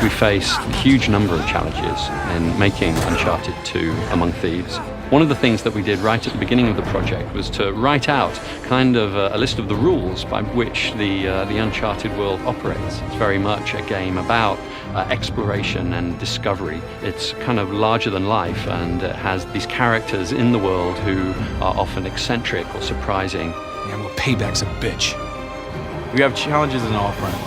We faced a huge number of challenges in making Uncharted 2 Among Thieves. One of the things that we did right at the beginning of the project was to write out kind of a list of the rules by which the Uncharted world operates. It's very much a game about exploration and discovery. It's kind of larger than life, and it has these characters in the world who are often eccentric or surprising. Yeah, well, payback's a bitch. We have challenges on all fronts.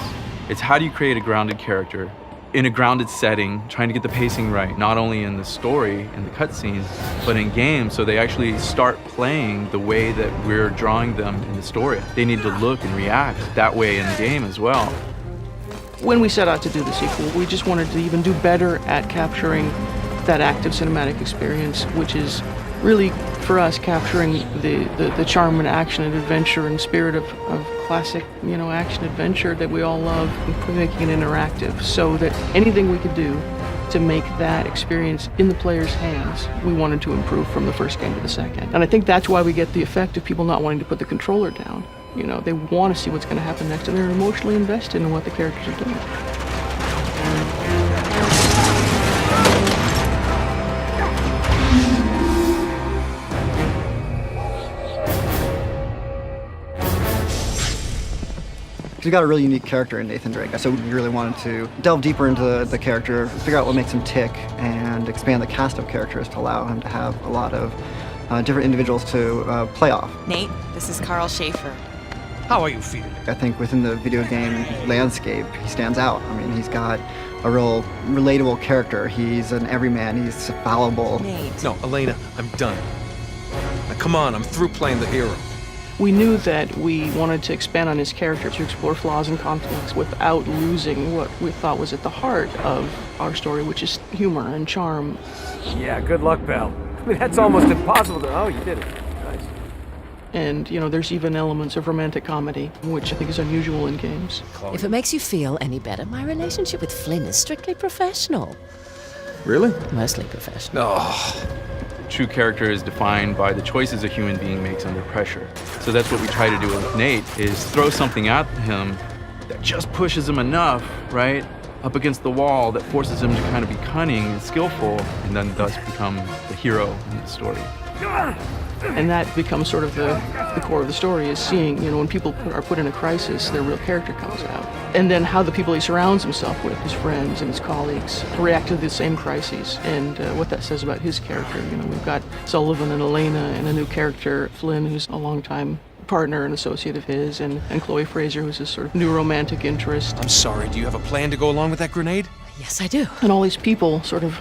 It's how do you create a grounded character in a grounded setting, trying to get the pacing right, not only in the story and the cutscenes, but in games, so they actually start playing the way that we're drawing them in the story. They need to look and react that way in the game as well. When we set out to do the sequel, we just wanted to even do better at capturing that active cinematic experience, which is really, for us, capturing the charm and action and adventure and spirit of classic, action adventure that we all love, and making it interactive, so that anything we could do to make that experience in the player's hands, we wanted to improve from the first game to the second. And I think that's why we get the effect of people not wanting to put the controller down. They want to see what's going to happen next, and they're emotionally invested in what the characters are doing. He's got a really unique character in Nathan Drake, so we really wanted to delve deeper into the character, figure out what makes him tick, and expand the cast of characters to allow him to have a lot of different individuals to play off. Nate, this is Carl Schaefer. How are you feeling? I think within the video game landscape, he stands out. I mean, he's got a real relatable character. He's an everyman. He's fallible. Nate. No, Elena, I'm done. Now, come on, I'm through playing the hero. We knew that we wanted to expand on his character, to explore flaws and conflicts without losing what we thought was at the heart of our story, which is humor and charm. Yeah, good luck, Belle. I mean, that's almost impossible to... Oh, you did it. Nice. And, there's even elements of romantic comedy, which I think is unusual in games. If it makes you feel any better, my relationship with Flynn is strictly professional. Really? Mostly professional. Oh. True character is defined by the choices a human being makes under pressure. So that's what we try to do with Nate, is throw something at him that just pushes him enough, right, up against the wall, that forces him to kind of be cunning and skillful, and then thus become the hero in the story. And that becomes sort of the core of the story, is seeing, when people are put in a crisis, their real character comes out. And then how the people he surrounds himself with, his friends and his colleagues, react to the same crises, and what that says about his character. We've got Sullivan and Elena, and a new character, Flynn, who's a longtime partner and associate of his, and Chloe Fraser, who's his sort of new romantic interest. I'm sorry, do you have a plan to go along with that grenade? Yes, I do. And all these people sort of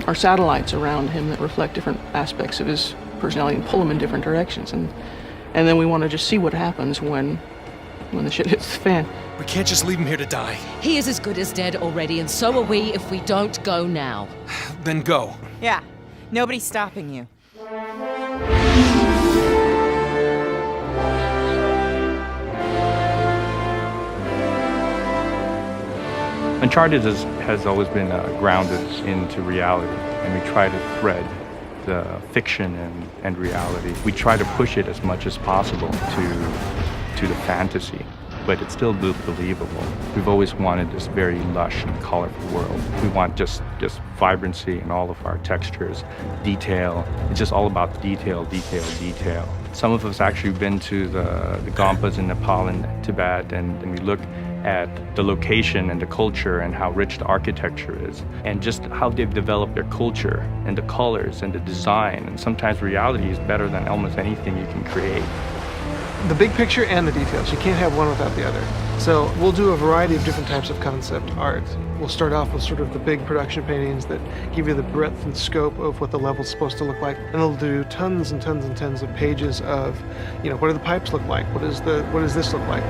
are satellites around him that reflect different aspects of his personality and pull him in different directions. And then we want to just see what happens when the shit hits the fan. We can't just leave him here to die. He is as good as dead already, and so are we if we don't go now. Then go. Yeah, nobody's stopping you. Uncharted has always been grounded into reality, and we try to thread the fiction and reality. We try to push it as much as possible to the fantasy, but it's still believable. We've always wanted this very lush and colorful world. We want just vibrancy in all of our textures, detail. It's just all about detail, detail, detail. Some of us actually been to the Gompas in Nepal and Tibet, and we look at the location and the culture and how rich the architecture is, and just how they've developed their culture and the colors and the design. And sometimes reality is better than almost anything you can create. The big picture and the details. You can't have one without the other. So we'll do a variety of different types of concept art. We'll start off with sort of the big production paintings that give you the breadth and scope of what the level's supposed to look like. And they'll do tons and tons and tons of pages of, what do the pipes look like? What does this look like?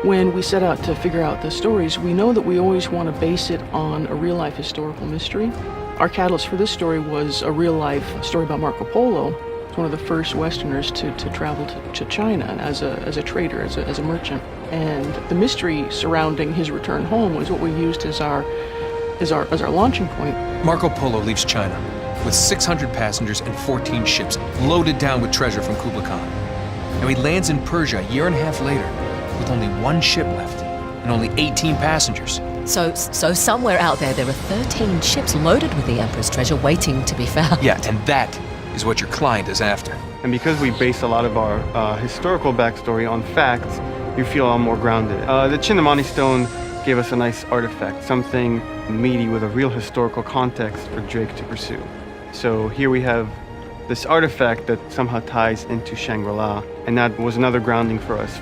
When we set out to figure out the stories, we know that we always want to base it on a real-life historical mystery. Our catalyst for this story was a real-life story about Marco Polo. He's one of the first Westerners to travel to China as a trader, as a merchant. And the mystery surrounding his return home was what we used as our launching point. Marco Polo leaves China with 600 passengers and 14 ships loaded down with treasure from Kublai Khan. Now he lands in Persia a year and a half later with only one ship left and only 18 passengers. So somewhere out there are 13 ships loaded with the Emperor's treasure waiting to be found. Yeah, and that is what your client is after. And because we base a lot of our historical backstory on facts, you feel a lot more grounded. The Chinamani stone gave us a nice artifact, something meaty with a real historical context for Drake to pursue. So here we have this artifact that somehow ties into Shangri-La, and that was another grounding for us.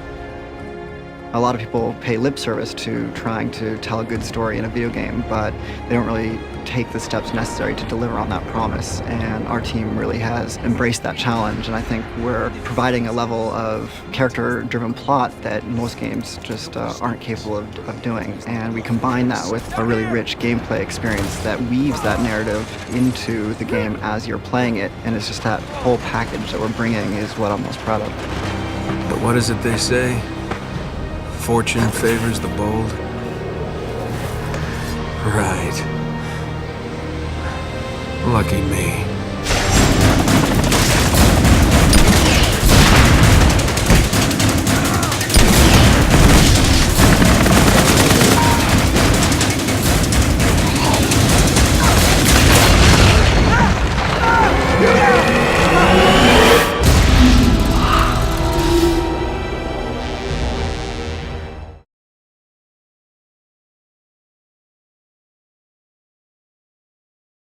A lot of people pay lip service to trying to tell a good story in a video game, but they don't really take the steps necessary to deliver on that promise. And our team really has embraced that challenge, and I think we're providing a level of character-driven plot that most games just aren't capable of doing. And we combine that with a really rich gameplay experience that weaves that narrative into the game as you're playing it, and it's just that whole package that we're bringing is what I'm most proud of. But what is it they say? Fortune favors the bold. Right. Lucky me.